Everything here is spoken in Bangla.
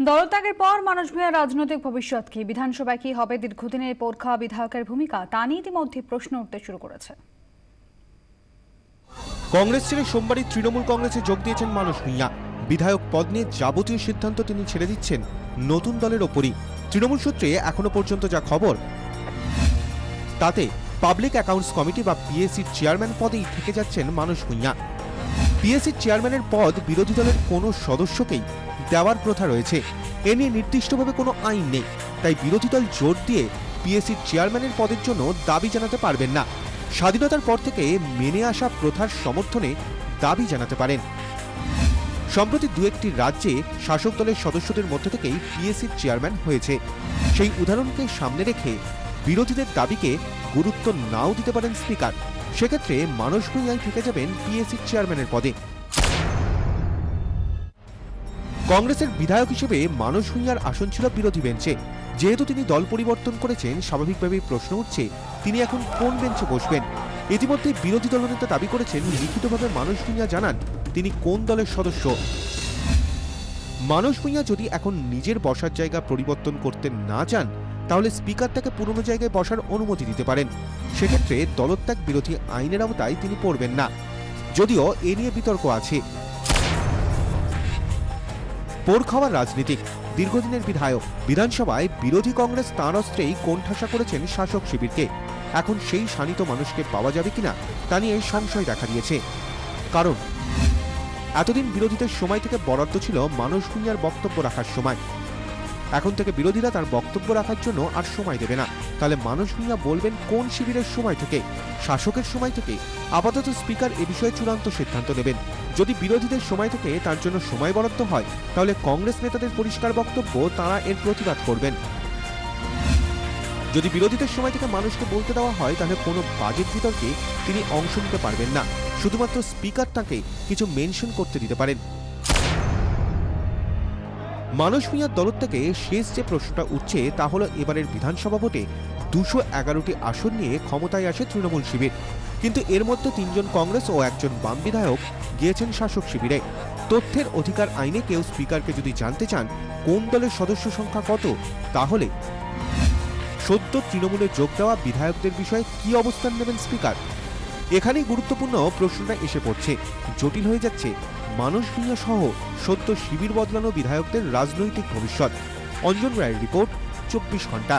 দলত্যাগের পর মানুষ ভূঁইয়ার রাজনৈতিক ভবিষ্যৎ কি, বিধানসভায় কি হবে দীর্ঘদিনের পর খাওয়া বিধায়কের ভূমিকা, তা নিয়ে ইতিমধ্যে প্রশ্ন উঠতে শুরু করেছে। কংগ্রেস ছেড়ে সোমবারই তৃণমূল কংগ্রেসে যোগ দিয়েছেন মানুষ ভূঁইয়া। বিধায়ক পদ নিয়ে যাবতীয় সিদ্ধান্ত তিনি ছেড়ে দিচ্ছেন নতুন দলের ওপরই। তৃণমূল সূত্রে এখনো পর্যন্ত যা খবর, তাতে পাবলিক অ্যাকাউন্টস কমিটি বা পিএসসির চেয়ারম্যান পদেই থেকে যাচ্ছেন মানুষ ভূঁইয়া। পিএসসির চেয়ারম্যানের পদ বিরোধী দলের কোনো সদস্যকেই দেওয়ার প্রথা রয়েছে। এ নিয়ে নির্দিষ্টভাবে কোনো আইন নেই, তাই বিরোধী দল জোর দিয়ে পিএসসির চেয়ারম্যানের পদের জন্য দাবি জানাতে পারবেন না। স্বাধীনতার পর থেকে মেনে আসা প্রথার সমর্থনে দাবি জানাতে পারেন। সম্প্রতি দু একটি রাজ্যে শাসক দলের সদস্যদের মধ্যে থেকেই পিএসসির চেয়ারম্যান হয়েছে। সেই উদাহরণকে সামনে রেখে বিরোধীদের দাবিকে গুরুত্ব নাও দিতে পারেন স্পিকার। সেক্ষেত্রে মানুষ ভূঁইয়াই থেকে যাবেন পিএসসির চেয়ারম্যানের পদে। কংগ্রেসের বিধায়ক হিসেবে মানুষ ভূঁইয়ার আসন ছিল বিরোধী বেঞ্চে। যেহেতু তিনি দল পরিবর্তন করেছেন, স্বাভাবিকভাবেই প্রশ্ন উঠছে তিনি এখন কোন বেঞ্চে বসবেন। ইতিমধ্যে বিরোধী দলনেতা দাবি করেছেন, লিখিতভাবে মানুষ ভূঁইয়া জানান তিনি কোন দলের সদস্য। মানুষ ভূঁইয়া যদি এখন নিজের বসার জায়গা পরিবর্তন করতে না চান, তাহলে স্পিকার তাকে পুরনো জায়গায় বসার অনুমতি দিতে পারেন। সেক্ষেত্রে দলত্যাগ বিরোধী আইনের আওতায় তিনি পড়বেন না, যদিও এ নিয়ে বিতর্ক আছে। পোড় খাওয়ার রাজনীতিক, দীর্ঘদিনের বিধায়ক, বিধানসভায় বিরোধী কংগ্রেস তাঁর অস্ত্রেই কোণঠাসা করেছেন শাসক শিবিরকে। এখন সেই শানিত মানুষকে পাওয়া যাবে কিনা তা নিয়ে সংশয় দেখা দিয়েছে। কারণ এতদিন বিরোধীদের সময় থেকে বরাদ্দ ছিল মানুষ ভূঁইয়ার বক্তব্য রাখার সময়। এখন থেকে বিরোধীরা তার বক্তব্য রাখার জন্য আর সময় দেবে না। তাহলে মানুষ ভূঁইয়া বলবেন কোন শিবিরের সময় থেকে? শাসকের সময় থেকে? আপাতত স্পিকার এ বিষয়ে চূড়ান্ত সিদ্ধান্ত নেবেন। যদি বিরোধীদের সময় থেকে তার জন্য সময় বরাদ্দ হয়, তাহলে কংগ্রেস নেতাদের পরিষ্কার বক্তব্য, তাঁরা এর প্রতিবাদ করবেন। যদি বিরোধীদের সময় থেকে মানুষকে বলতে দেওয়া হয়, তাহলে কোনো বাজেট বিতর্কে তিনি অংশ নিতে পারবেন না। শুধুমাত্র স্পিকার তাকে কিছু মেনশন করতে দিতে পারেন। মানুষ ভূঁইয়ার দলত্যাগে শেষ যে প্রশ্নটা উঠছে তা হলো, এবারের বিধানসভা ভোটে 211টি আসন নিয়ে ক্ষমতায় আসে তৃণমূল শিবির। কিন্তু এর মধ্যে 3 জন কংগ্রেস ও 1 জন বাম বিধায়ক গিয়েছেন শাসক শিবিরে। তথ্যের অধিকার আইনে কেউ স্পিকারকে যদি জানতে চান কোন দলের সদস্য সংখ্যা কত, তাহলে সদ্য তৃণমূলে যোগ দেওয়া বিধায়কদের বিষয়ে কি অবস্থান নেবেন স্পিকার? এখানেই গুরুত্বপূর্ণ প্রশ্নটা এসে পড়ছে। জটিল হয়ে যাচ্ছে মানুষ ভূঁইয়া সহ সদ্য শিবির বদলানো বিধায়কদের রাজনৈতিক ভবিষ্যৎ। অঞ্জন রায়ের রিপোর্ট, 24 ঘন্টা।